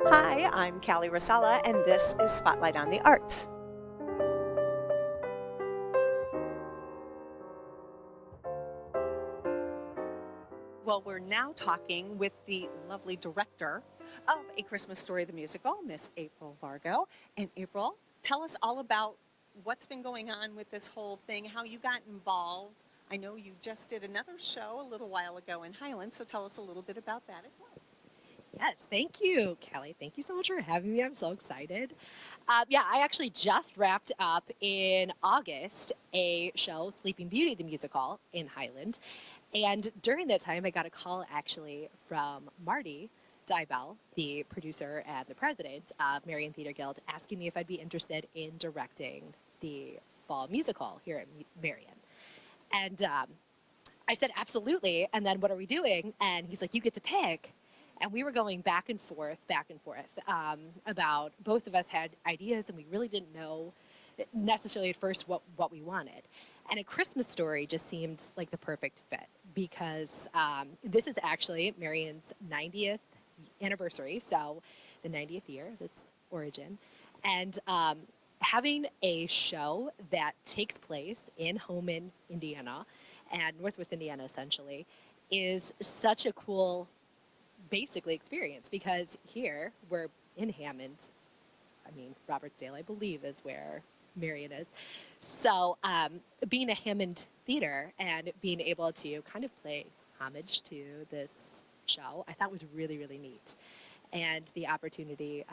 Hi, I'm Callie Rosella, and this is Spotlight on the Arts. Well, we're now talking with the lovely director of A Christmas Story the Musical, Miss April Vargo. And April, tell us all about what's been going on with this whole thing, how you got involved. I know you just did another show a little while ago in Highland, so tell us a little bit about that as well. Yes, thank you, Kelly. Thank you so much for having me. I'm so excited. Yeah, I actually just wrapped up in August a show, Sleeping Beauty, the musical, in Highland. And during that time, I got a call actually from Marty Dybell, the producer and the president of Marion Theater Guild, asking me if I'd be interested in directing the fall musical here at Marion. And I said, absolutely. And then what are we doing? And he's like, you get to pick. And we were going back and forth about both of us had ideas, and we really didn't know necessarily at first what we wanted. And A Christmas Story just seemed like the perfect fit because this is actually Marion's 90th anniversary, so the 90th year of its origin. And having a show that takes place in Homan, Indiana, and Northwest Indiana essentially, is such a cool basically experience because here we're in Hammond. I mean, Robertsdale, I believe, is where Marion is. So being a Hammond theater and being able to kind of play homage to this show, I thought was really, really neat. And the opportunity,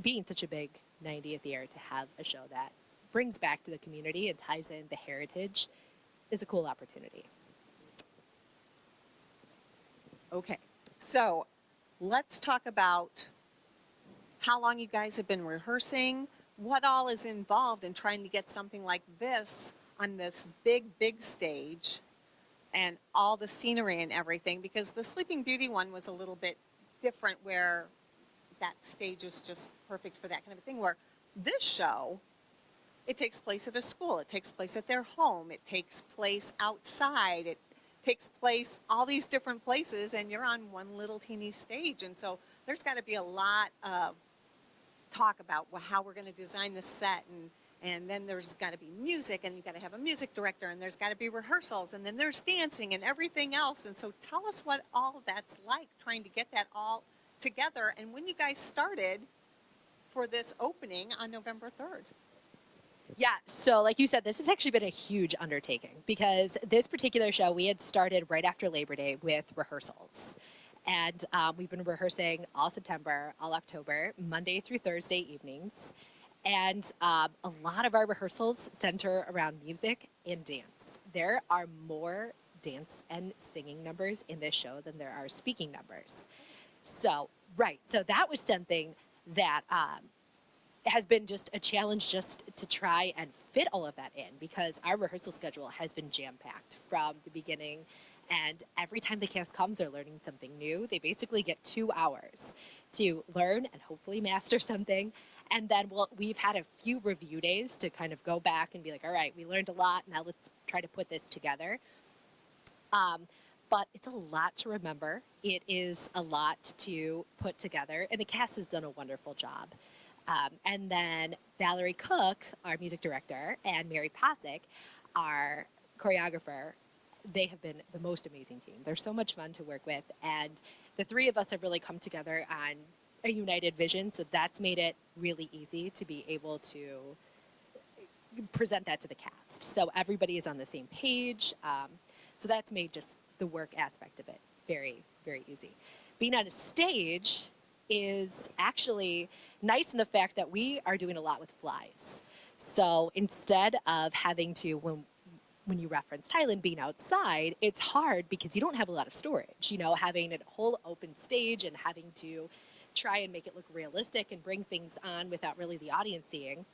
being such a big 90th year, to have a show that brings back to the community and ties in the heritage is a cool opportunity. Okay, so let's talk about how long you guys have been rehearsing, what all is involved in trying to get something like this on this big, big stage, and all the scenery and everything, because the Sleeping Beauty one was a little bit different where that stage is just perfect for that kind of a thing, where this show, it takes place at a school, it takes place at their home, it takes place outside, it takes place all these different places, and you're on one little teeny stage. And so there's got to be a lot of talk about how we're going to design the set, and then there's got to be music, and you've got to have a music director, and there's got to be rehearsals, and then there's dancing and everything else. And so tell us what all that's like, trying to get that all together, and when you guys started for this opening on November 3rd. Yeah, so like you said, this has actually been a huge undertaking because this particular show we had started right after Labor Day with rehearsals. And we've been rehearsing all September, all October, Monday through Thursday evenings. And a lot of our rehearsals center around music and dance. There are more dance and singing numbers in this show than there are speaking numbers. So, right, so that was something that has been just a challenge just to try and fit all of that in because our rehearsal schedule has been jam-packed from the beginning, and every time the cast comes they're learning something new. They basically get 2 hours to learn and hopefully master something, and then we've had a few review days to kind of go back and be like, all right, we learned a lot, now let's try to put this together. But it's a lot to remember. It is a lot to put together, and the cast has done a wonderful job. And then Valerie Cook, our music director, and Mary Posick, our choreographer, they have been the most amazing team. They're so much fun to work with, and the three of us have really come together on a united vision, so that's made it really easy to be able to present that to the cast. So everybody is on the same page, so that's made just the work aspect of it very, very easy. Being on a stage is actually nice in the fact that we are doing a lot with flies. So instead of having to, when you referenced Highland being outside, it's hard because you don't have a lot of storage. You know, having a whole open stage and having to try and make it look realistic and bring things on without really the audience seeing.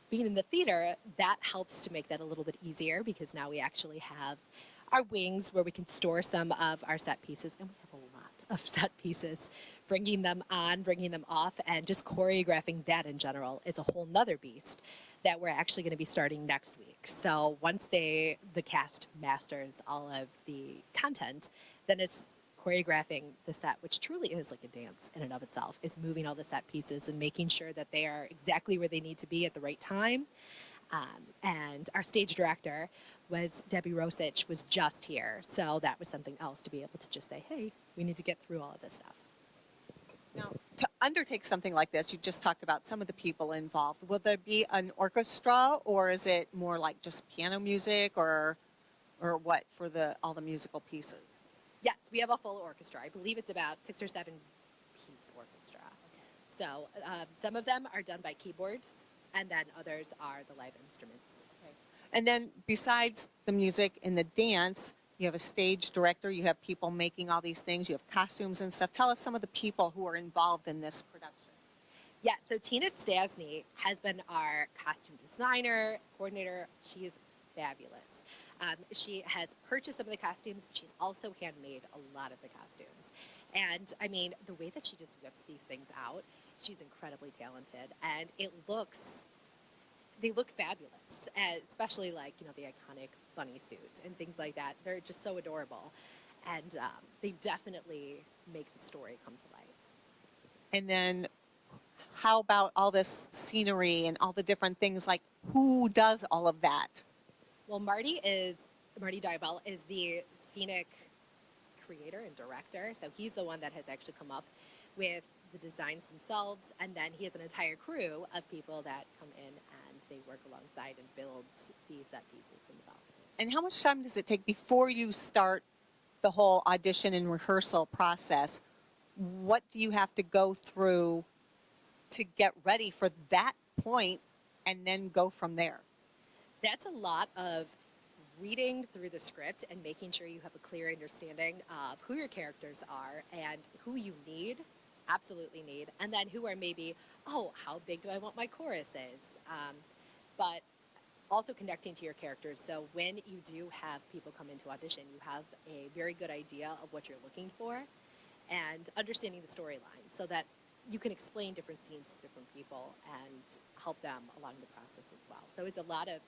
Being in the theater, that helps to make that a little bit easier because now we actually have our wings where we can store some of our set pieces, and we have a lot of set pieces. Bringing them on, bringing them off, and just choreographing that in general is a whole nother beast that we're actually going to be starting next week. So once the cast masters all of the content, then it's choreographing the set, which truly is like a dance in and of itself, is moving all the set pieces and making sure that they are exactly where they need to be at the right time. And our stage director was Debbie Rosich, was just here. So that was something else to be able to just say, hey, we need to get through all of this stuff. Now, to undertake something like this, you just talked about some of the people involved. Will there be an orchestra, or is it more like just piano music, or what for all the musical pieces? Yes, we have a full orchestra. I believe it's about 6 or 7 piece orchestra. So some of them are done by keyboards, and then others are the live instruments. And then besides the music and the dance, you have a stage director, you have people making all these things, you have costumes and stuff. Tell us some of the people who are involved in this production. Yeah, so Tina Stasny has been our costume designer, coordinator. She is fabulous. She has purchased some of the costumes, but she's also handmade a lot of the costumes. And I mean, the way that she just whips these things out, she's incredibly talented. And they look fabulous, and especially like, you know, the iconic bunny suit and things like that. They're just so adorable. And they definitely make the story come to life. And then how about all this scenery and all the different things? Like, who does all of that? Well, Marty Dybel is the scenic creator and director. So he's the one that has actually come up with the designs themselves. And then he has an entire crew of people that come in and they work alongside and build these set pieces themselves. And how much time does it take before you start the whole audition and rehearsal process? What do you have to go through to get ready for that point and then go from there? That's a lot of reading through the script and making sure you have a clear understanding of who your characters are and who you absolutely need, and then who are maybe, oh, how big do I want my chorus is? But also connecting to your characters. So when you do have people come into audition, you have a very good idea of what you're looking for and understanding the storyline so that you can explain different scenes to different people and help them along the process as well. So it's a lot of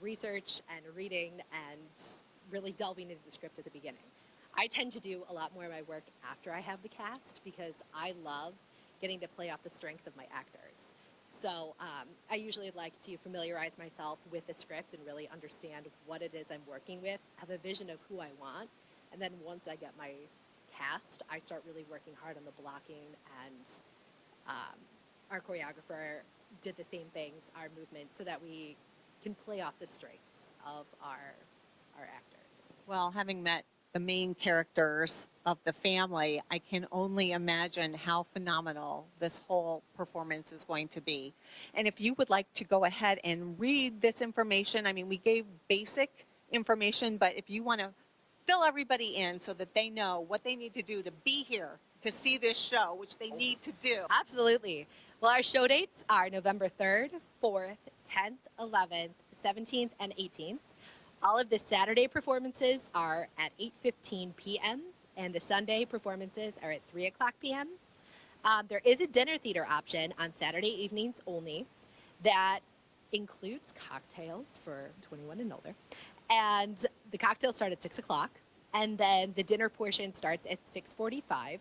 research and reading and really delving into the script at the beginning. I tend to do a lot more of my work after I have the cast because I love getting to play off the strength of my actors. So I usually like to familiarize myself with the script and really understand what it is I'm working with, have a vision of who I want, and then once I get my cast, I start really working hard on the blocking, and our choreographer did the same things, our movement, so that we can play off the strengths of our actors. Well, having met the main characters of the family, I can only imagine how phenomenal this whole performance is going to be. And if you would like to go ahead and read this information, I mean, we gave basic information, but if you want to fill everybody in so that they know what they need to do to be here to see this show, which they need to do. Absolutely. Well, our show dates are November 3rd, 4th, 10th, 11th, 17th, and 18th. All of the Saturday performances are at 8:15 p.m. and the Sunday performances are at 3 o'clock p.m. There is a dinner theater option on Saturday evenings only that includes cocktails for 21 and older. And the cocktails start at 6 o'clock. And then the dinner portion starts at 6:45.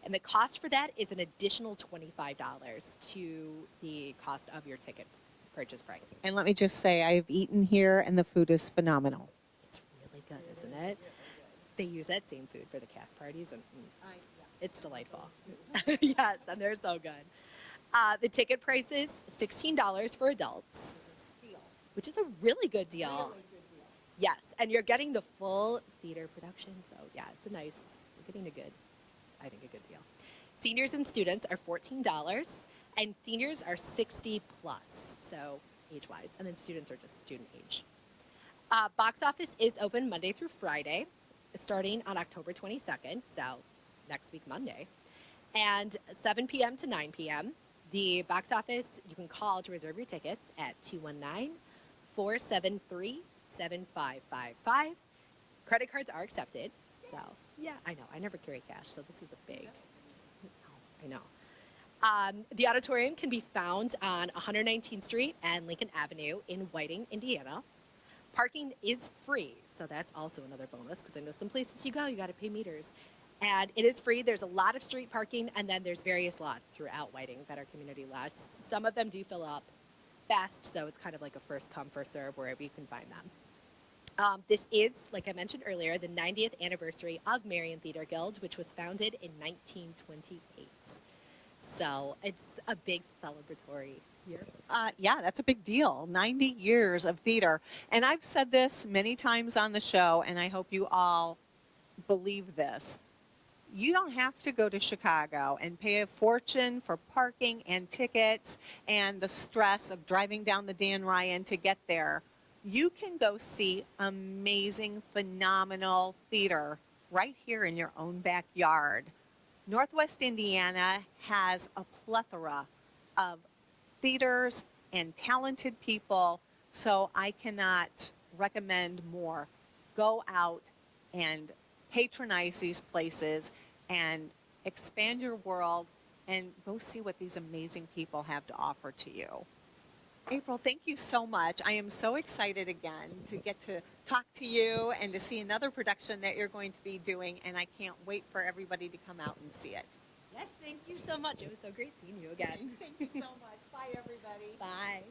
And the cost for that is an additional $25 to the cost of your ticket purchase price. And let me just say, I've eaten here and the food is phenomenal. It's really good, isn't it? They use that same food for the cast parties, and it's delightful. Yes, and they're so good. The ticket price is $16 for adults, which is a really good deal. Yes, and you're getting the full theater production, so yeah, you're getting a good deal. Seniors and students are $14, and seniors are 60 plus, so age-wise, and then students are just student age. Box office is open Monday through Friday, starting on October 22nd, so next week Monday, and 7 p.m. to 9 p.m. The box office, you can call to reserve your tickets at 219-473-7555. Credit cards are accepted, so yeah, I know. I never carry cash, so this is a big, I know. The auditorium can be found on 119th Street and Lincoln Avenue in Whiting, Indiana. Parking is free, so that's also another bonus because I know some places you go, you got to pay meters. And it is free. There's a lot of street parking, and then there's various lots throughout Whiting that are community lots. Some of them do fill up fast, so it's kind of like a first come, first serve wherever you can find them. This is, like I mentioned earlier, the 90th anniversary of Marion Theater Guild, which was founded in 1928. So it's a big celebratory year. Yeah, that's a big deal. 90 years of theater. And I've said this many times on the show, and I hope you all believe this. You don't have to go to Chicago and pay a fortune for parking and tickets and the stress of driving down the Dan Ryan to get there. You can go see amazing, phenomenal theater right here in your own backyard. Northwest Indiana has a plethora of theaters and talented people, so I cannot recommend more. Go out and patronize these places and expand your world and go see what these amazing people have to offer to you. April, thank you so much. I am so excited again to get to talk to you and to see another production that you're going to be doing, and I can't wait for everybody to come out and see it. Yes, thank you so much. It was so great seeing you again. Thank you so much. Bye, everybody. Bye.